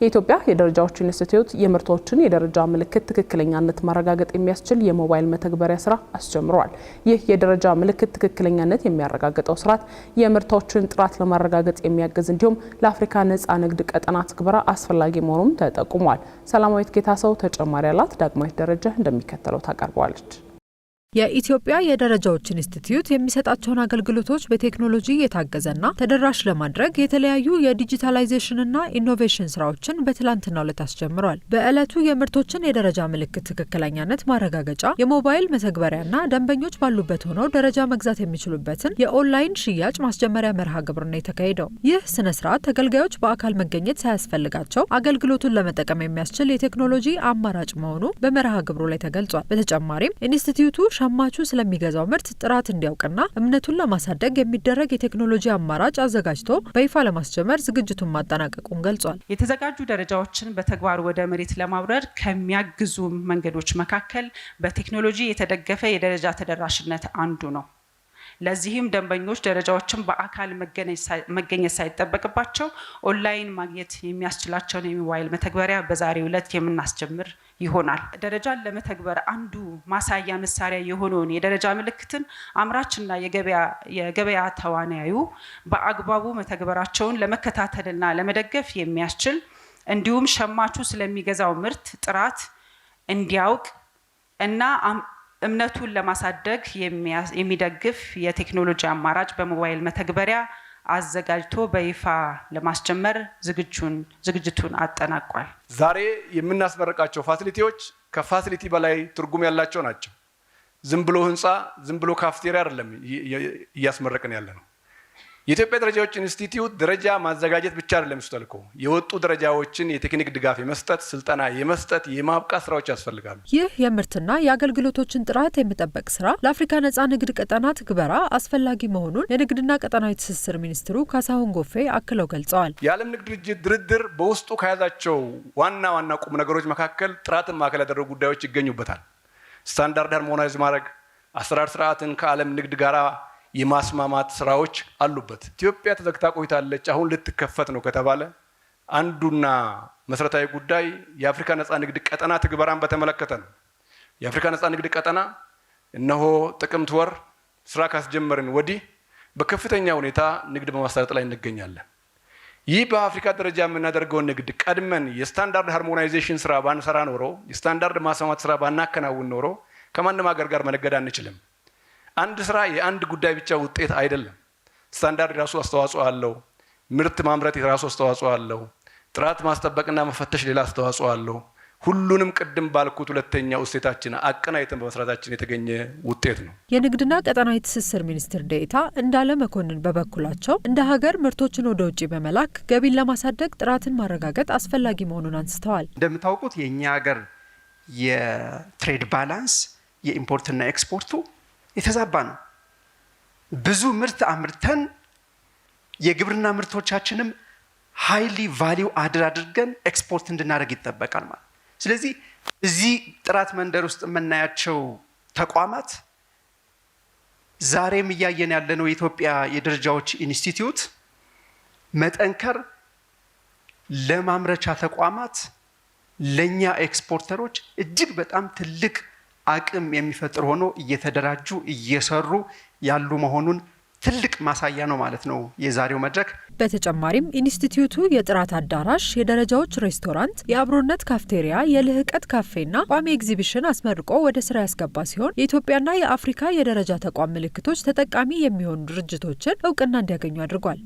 የኢትዮጵያ የደረጃዎች ኢንስቲትዩት የምርቶችን የደረጃ ምልክት ትክክለኛነት ማረጋገጥ የሚያስችል የሞባይል መተግበሪያ ስራ አስጀምሯል። ይህ የደረጃ ምልክት ትክክለኛነት የሚያረጋግጠው ስርዓት የምርቶችን ጥራት ለማረጋገጥ የሚያግዝ እንዲሁም ለአፍሪካ ነጻ ንግድ ቀጠና ትግበራ አስፈላጊ መሆኑም ተጠቁሟል። ሰላማዊት ጌታሰው ተጨማሪ ያላት፣ ዳግማዊት ደረጃ እንደሚከተለው ታቀርበዋለች። የኢትዮጵያ የደረጃዎች ኢንስቲትዩት የሚሰጣቸውን አገልግሎቶች በቴክኖሎጂ የታገዘና ተደራሽ ለማድረግ የተለያዩ የዲጂታላይዜሽንና ኢኖቬሽን ስራዎችን በትላንትናው ዕለት አስጀምሯል። በዕለቱ የምርቶችን የደረጃ ምልክት ትክክለኛነት ማረጋገጫ የሞባይል መተግበሪያና ደንበኞች ባሉበት ሆነው ደረጃ መግዛት የሚችሉበትን የኦንላይን ሽያጭ ማስጀመሪያ መርሃ ግብር ነው የተካሄደው። ይህ ስነ ስርዓት ተገልጋዮች በአካል መገኘት ሳያስፈልጋቸው አገልግሎቱን ለመጠቀም የሚያስችል የቴክኖሎጂ አማራጭ መሆኑ በመርሃ ግብሩ ላይ ተገልጿል። በተጨማሪም ኢንስቲትዩቱ ሸማቹ ስለሚገዛው ምርት ጥራት እንዲያውቅና እምነቱን ለማሳደግ የሚደረግ የቴክኖሎጂ አማራጭ አዘጋጅቶ በይፋ ለማስጀመር ዝግጅቱን ማጠናቀቁን ገልጿል። የተዘጋጁ ደረጃዎችን በተግባር ወደ መሬት ለማውረድ ከሚያግዙ መንገዶች መካከል በቴክኖሎጂ የተደገፈ የደረጃ ተደራሽነት አንዱ ነው። ለዚህም ደንበኞች ደረጃዎችን በአካል መገኘት ሳይጠበቅባቸው ኦንላይን ማግኘት የሚያስችላቸውን የሞባይል መተግበሪያ በዛሬው ዕለት የምናስጀምር ይሆናል። ደረጃን ለመተግበር አንዱ ማሳያ መሳሪያ የሆነውን የደረጃ ምልክትን አምራችና የገበያ ተዋናዩ በአግባቡ መተግበራቸውን ለመከታተልና ለመደገፍ የሚያስችል እንዲሁም ሸማቹ ስለሚገዛው ምርት ጥራት እንዲያውቅ እና እምነቱን ለማሳደግ የሚደግፍ የቴክኖሎጂ አማራጭ በሞባይል መተግበሪያ አዘጋጅቶ በይፋ ለማስጀመር ዝግጅቱን አጠናቋል። ዛሬ የምናስመረቃቸው ፋሲሊቲዎች ከፋሲሊቲ በላይ ትርጉም ያላቸው ናቸው። ዝም ብሎ ህንፃ፣ ዝም ብሎ ካፍቴሪያ አይደለም እያስመረቅን ያለ ነው። የኢትዮጵያ ደረጃዎች ኢንስቲትዩት ደረጃ ማዘጋጀት ብቻ አይደለም ተልዕኮ። የወጡ ደረጃዎችን የቴክኒክ ድጋፍ የመስጠት ስልጠና የመስጠት የማብቃት ስራዎች ያስፈልጋሉ። ይህ የምርትና የአገልግሎቶችን ጥራት የሚጠበቅ ስራ ለአፍሪካ ነጻ ንግድ ቀጠና ትግበራ አስፈላጊ መሆኑን የንግድና ቀጠናዊ ትስስር ሚኒስትሩ ካሳሁን ጎፌ አክለው ገልጸዋል። የዓለም ንግድ ድርጅት ድርድር በውስጡ ከያዛቸው ዋና ቁም ነገሮች መካከል ጥራትን ማዕከል ያደረጉ ጉዳዮች ይገኙበታል። ስታንዳርድ ሃርሞናይዝ ማድረግ፣ አሰራር ስርዓትን ከዓለም ንግድ ጋራ የማስማማት ስራዎች አሉበት። ኢትዮጵያ ተዘግታ ቆይታለች። አሁን ልትከፈት ነው ከተባለ አንዱና መሰረታዊ ጉዳይ የአፍሪካ ነጻ ንግድ ቀጠና ትግበራን በተመለከተ ነው። የአፍሪካ ነጻ ንግድ ቀጠና እነሆ ጥቅምት ወር ስራ ካስጀመርን ወዲህ በከፍተኛ ሁኔታ ንግድ በማሳለጥ ላይ እንገኛለን። ይህ በአፍሪካ ደረጃ የምናደርገውን ንግድ ቀድመን የስታንዳርድ ሃርሞናይዜሽን ስራ ባንሰራ ኖሮ፣ የስታንዳርድ ማስማማት ስራ ባናከናውን ኖሮ ከማንም ሀገር ጋር መነገድ አንችልም። አንድ ስራ የአንድ ጉዳይ ብቻ ውጤት አይደለም። ስታንዳርድ የራሱ አስተዋጽኦ አለው። ምርት ማምረት የራሱ አስተዋጽኦ አለው። ጥራት ማስጠበቅና መፈተሽ ሌላ አስተዋጽኦ አለው። ሁሉንም ቅድም ባልኩት ሁለተኛው እሴታችን አቀናይተን በመስራታችን የተገኘ ውጤት ነው። የንግድና ቀጠናዊ ትስስር ሚኒስትር ዴኤታ እንዳለ መኮንን በበኩላቸው እንደ ሀገር ምርቶችን ወደ ውጭ በመላክ ገቢን ለማሳደግ ጥራትን ማረጋገጥ አስፈላጊ መሆኑን አንስተዋል። እንደምታውቁት የኛ ሀገር የትሬድ ባላንስ የኢምፖርትና ኤክስፖርቱ የተዛባ ነው። ብዙ ምርት አምርተን የግብርና ምርቶቻችንም ሃይሊ ቫሊዩ አድርገን ኤክስፖርት እንድናደርግ ይጠበቃል ማለት። ስለዚህ እዚህ ጥራት መንደር ውስጥ የምናያቸው ተቋማት ዛሬም እያየን ያለነው የኢትዮጵያ የደረጃዎች ኢንስቲትዩት መጠንከር ለማምረቻ ተቋማት ለኛ ኤክስፖርተሮች እጅግ በጣም ትልቅ አቅም የሚፈጥር ሆኖ እየተደራጁ እየሰሩ ያሉ መሆኑን ትልቅ ማሳያ ነው ማለት ነው የዛሬው መድረክ። በተጨማሪም ኢንስቲትዩቱ የጥራት አዳራሽ፣ የደረጃዎች ሬስቶራንት፣ የአብሮነት ካፍቴሪያ፣ የልህቀት ካፌና ቋሚ ኤግዚቢሽን አስመርቆ ወደ ስራ ያስገባ ሲሆን የኢትዮጵያና የአፍሪካ የደረጃ ተቋም ምልክቶች ተጠቃሚ የሚሆኑ ድርጅቶችን እውቅና እንዲያገኙ አድርጓል።